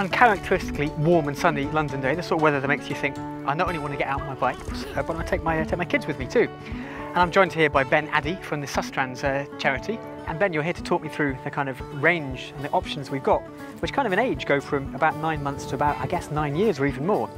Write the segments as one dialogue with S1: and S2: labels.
S1: uncharacteristically warm and sunny London day, the sort of weather that makes you think, I not only want to get out on my bike, but I take my kids with me too. And I'm joined here by Ben Addy from the Sustrans charity. And Ben, you're here to talk me through the kind of range and the options we've got, which kind of in age go from about 9 months to about, I guess, 9 years or even more.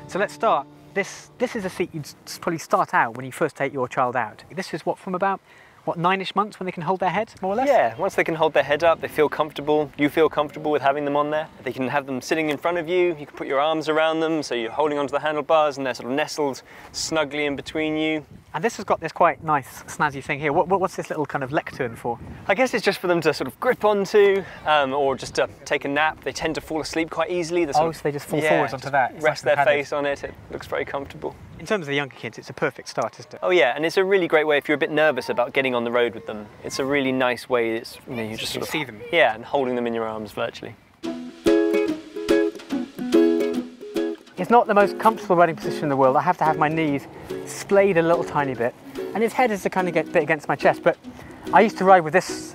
S1: So let's start. This is a seat you'd probably start out when you first take your child out. This is what, from about, what, 9-ish months when they can hold their head, more or less?
S2: Yeah, once they can hold their head up, they feel comfortable, you feel comfortable with having them on there. They can have them sitting in front of you, you can put your arms around them, so you're holding onto the handlebars and they're sort of nestled snugly in between you.
S1: And this has got this quite nice snazzy thing here. What's this little kind of lectern for?
S2: I guess it's just for them to sort of grip onto, or just to take a nap. They tend to fall asleep quite easily.
S1: So they just fall forwards onto that?
S2: It's rest like their face on it. It looks very comfortable.
S1: In terms of the younger kids, it's a perfect start, isn't it?
S2: Oh yeah, and it's a really great way if you're a bit nervous about getting on the road with them. It's a really nice way. It's, you know, you just sort of
S1: see them.
S2: Yeah, and holding them in your arms virtually.
S1: It's not the most comfortable riding position in the world. I have to have my knees splayed a little tiny bit, and his head is to kind of get a bit against my chest. But I used to ride with this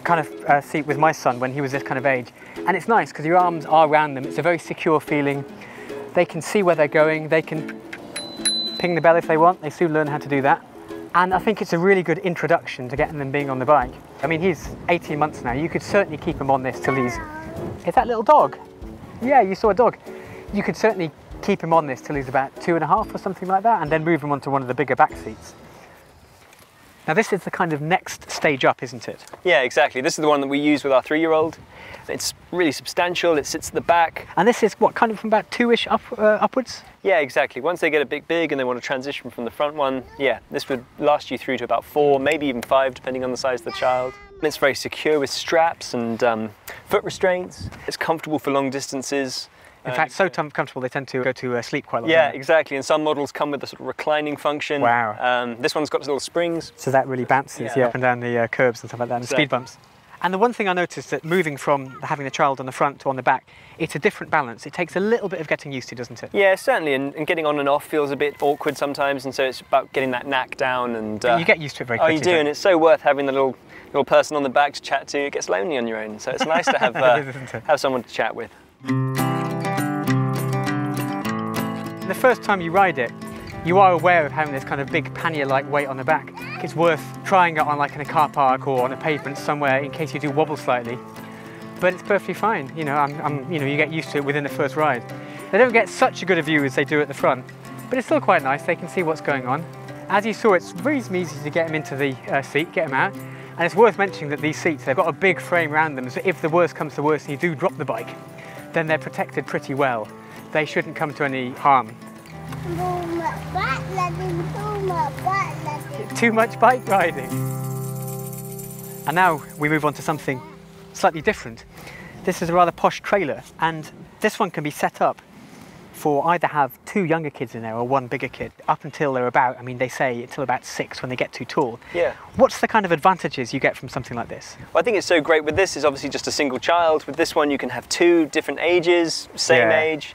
S1: kind of seat with my son when he was this kind of age, and it's nice because your arms are around them. It's a very secure feeling. They can see where they're going. They can ping the bell if they want. They soon learn how to do that. And I think it's a really good introduction to getting them being on the bike. I mean, he's 18 months now. You could certainly keep him on this till he's... Is that little dog? Yeah, you saw a dog. You could certainly keep him on this till he's about 2.5 or something like that, and then move him onto one of the bigger back seats. Now this is the kind of next stage up, isn't it? Yeah, exactly. This is the one that we use with our 3-year-old. It's really substantial, it sits at the back. And this is what, kind of from about 2-ish upwards? Yeah, exactly. Once they get a bit big and they want to transition from the front one, yeah, this would last you through to about 4, maybe even 5, depending on the size of the child. And it's very secure with straps and foot restraints. It's comfortable for long distances. In fact, so comfortable they tend to go to sleep quite a lot. Yeah, exactly. And some models come with a sort of reclining function. Wow. This one's got little springs. So that really bounces up and down the curbs and stuff like that, and speed bumps. And the one thing I noticed that moving from having the child on the front to on the back, it's a different balance. It takes a little bit of getting used to, doesn't it? Yeah, certainly. And getting on and off feels a bit awkward sometimes, and so it's about getting that knack down. And you get used to it very quickly. Oh, you do, and it's so worth having the little person on the back to chat to. It gets lonely on your own, so it's nice to have have someone to chat with. The first time you ride it, you are aware of having this kind of big pannier-like weight on the back. It's worth trying it on like in a car park or on a pavement somewhere in case you do wobble slightly. But it's perfectly fine. You know, you know, you get used to it within the first ride. They don't get such a good a view as they do at the front, but it's still quite nice. They can see what's going on. As you saw, it's reasonably easy to get them into the seat, get them out. And it's worth mentioning that these seats, they've got a big frame around them, so if the worst comes to worst and you do drop the bike, then they're protected pretty well. They shouldn't come to any harm. Too much bike riding. And now we move on to something slightly different. This is a rather posh trailer, and this one can be set up for either have 2 younger kids in there or 1 bigger kid, up until they're about, I mean, they say until about 6 when they get too tall. Yeah. What's the kind of advantages you get from something like this? Well, I think it's so great with this is obviously just a single child. With this one, you can have 2 different ages, same age.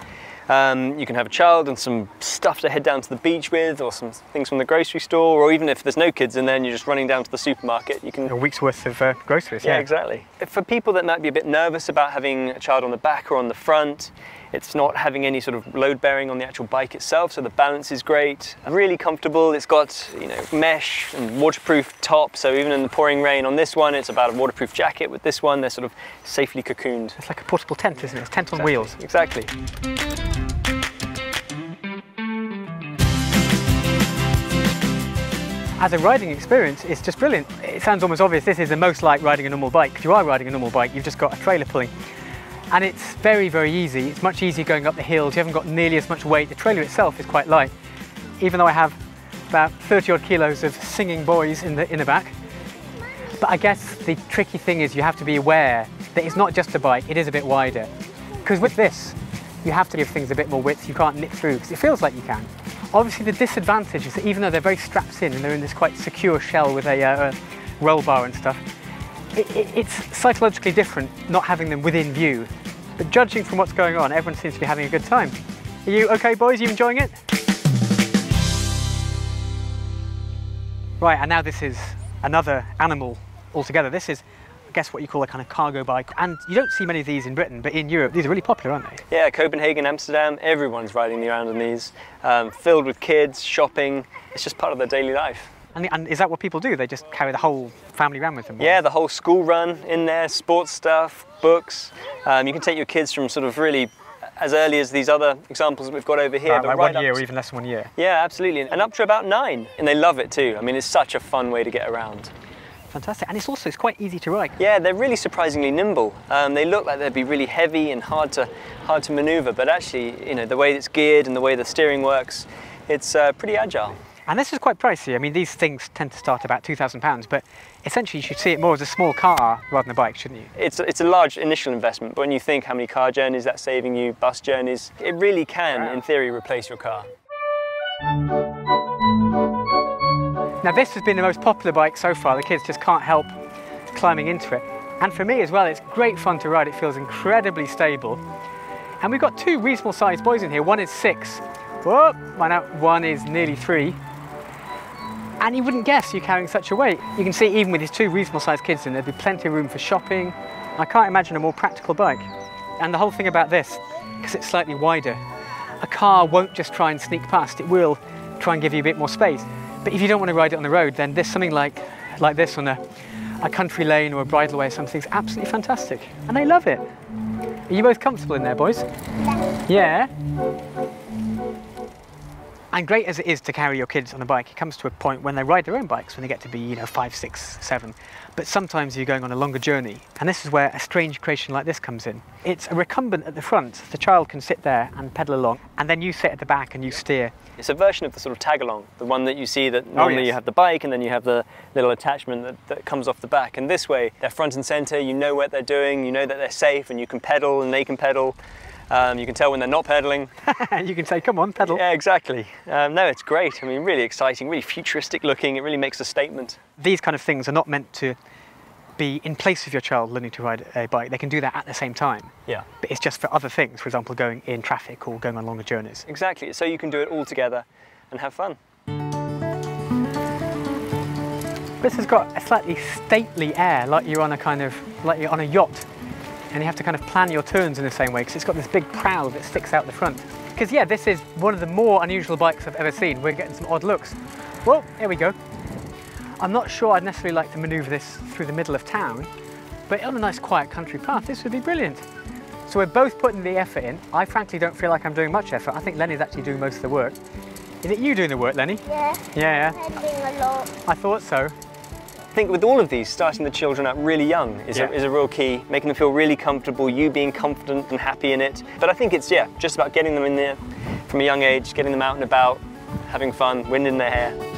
S1: You can have a child and some stuff to head down to the beach with, or some things from the grocery store, or even if there's no kids in there and you're just running down to the supermarket, you can... A week's worth of groceries, yeah. Exactly. For people that might be a bit nervous about having a child on the back or on the front, it's not having any sort of load bearing on the actual bike itself, so the balance is great. Really comfortable. It's got, you know, mesh and waterproof top, so even in the pouring rain on this one, it's about a waterproof jacket. With this one, they're sort of safely cocooned. It's like a portable tent, isn't it? It's a tent on wheels. Exactly. As a riding experience, it's just brilliant. It sounds almost obvious this is the most like riding a normal bike. If you are riding a normal bike, you've just got a trailer pulling. And it's very, very easy. It's much easier going up the hills. You haven't got nearly as much weight. The trailer itself is quite light, even though I have about 30 odd kilos of singing boys in the back. But I guess the tricky thing is you have to be aware that it's not just a bike, it is a bit wider. Because with this, you have to give things a bit more width. You can't nip through, because it feels like you can. Obviously the disadvantage is that even though they're very strapped in and they're in this quite secure shell with a roll bar and stuff, it's psychologically different not having them within view. But judging from what's going on, everyone seems to be having a good time. Are you okay, boys? Are you enjoying it? Right, and now this is another animal altogether. This is I guess what you call a kind of cargo bike. And you don't see many of these in Britain, but in Europe, these are really popular, aren't they?
S2: Yeah, Copenhagen, Amsterdam, everyone's riding around on these, filled with kids, shopping. It's just part of their daily life.
S1: And is that what people do? They just carry the whole family around with them?
S2: Yeah, the whole school run in there, sports stuff, books. You can take your kids from sort of really as early as these other examples that we've got over here.
S1: Like
S2: right
S1: 1 year or even less than 1 year?
S2: Yeah, absolutely. And up to about 9. And they love it too. I mean, it's such a fun way to get around.
S1: Fantastic. And it's quite easy to ride.
S2: Yeah, they're really surprisingly nimble. They look like they'd be really heavy and hard to maneuver, but actually, you know, the way it's geared and the way the steering works, it's pretty agile.
S1: And this is quite pricey. I mean, these things tend to start about £2,000, but essentially you should see it more as a small car rather than a bike, shouldn't you?
S2: It's a large initial investment, but when you think how many car journeys that's saving you, bus journeys, it really can, in theory, replace your car.
S1: Now this has been the most popular bike so far. The kids just can't help climbing into it. And for me as well, it's great fun to ride. It feels incredibly stable. And we've got 2 reasonable sized boys in here. One is 6. Whoa, one is nearly 3. And you wouldn't guess you're carrying such a weight. You can see even with these 2 reasonable sized kids in, there'd be plenty of room for shopping. I can't imagine a more practical bike. And the whole thing about this, because it's slightly wider, a car won't just try and sneak past, it will try and give you a bit more space. But if you don't want to ride it on the road, then there's something like this on a country lane or a bridleway or something. It's absolutely fantastic. And they love it. Are you both comfortable in there, boys? Yeah? And great as it is to carry your kids on a bike, it comes to a point when they ride their own bikes, when they get to be, 5, 6, 7. But sometimes you're going on a longer journey. And this is where a strange creation like this comes in. It's a recumbent at the front. The child can sit there and pedal along, and then you sit at the back and you steer.
S2: It's a version of the sort of tag-along, the one that you see that normally you have the bike and then you have the little attachment that comes off the back. And this way, they're front and center, you know what they're doing, you know that they're safe, and you can pedal and they can pedal. You can tell when they're not pedaling.
S1: You can say, come on, pedal.
S2: Yeah, exactly. No, it's great. I mean, really exciting, really futuristic looking. It really makes a statement.
S1: These kind of things are not meant to be in place of your child learning to ride a bike. They can do that at the same time. Yeah. But it's just for other things, for example, going in traffic or going on longer journeys.
S2: Exactly. So you can do it all together and have fun.
S1: This has got a slightly stately air, like you're on a yacht. And you have to kind of plan your turns in the same way because it's got this big prow that sticks out the front. Because yeah, this is one of the more unusual bikes I've ever seen. We're getting some odd looks. Well, here we go. I'm not sure I'd necessarily like to manoeuvre this through the middle of town, but on a nice quiet country path, this would be brilliant. So we're both putting the effort in. I frankly don't feel like I'm doing much effort. I think Lenny's actually doing most of the work. Is it you doing the work, Lenny?
S3: Yeah.
S1: Yeah.
S3: I'm doing a lot.
S1: I thought so.
S2: I think with all of these, starting the children out really young is a real key, making them feel really comfortable, you being confident and happy in it. But I think it's, just about getting them in there from a young age, getting them out and about, having fun, wind in their hair.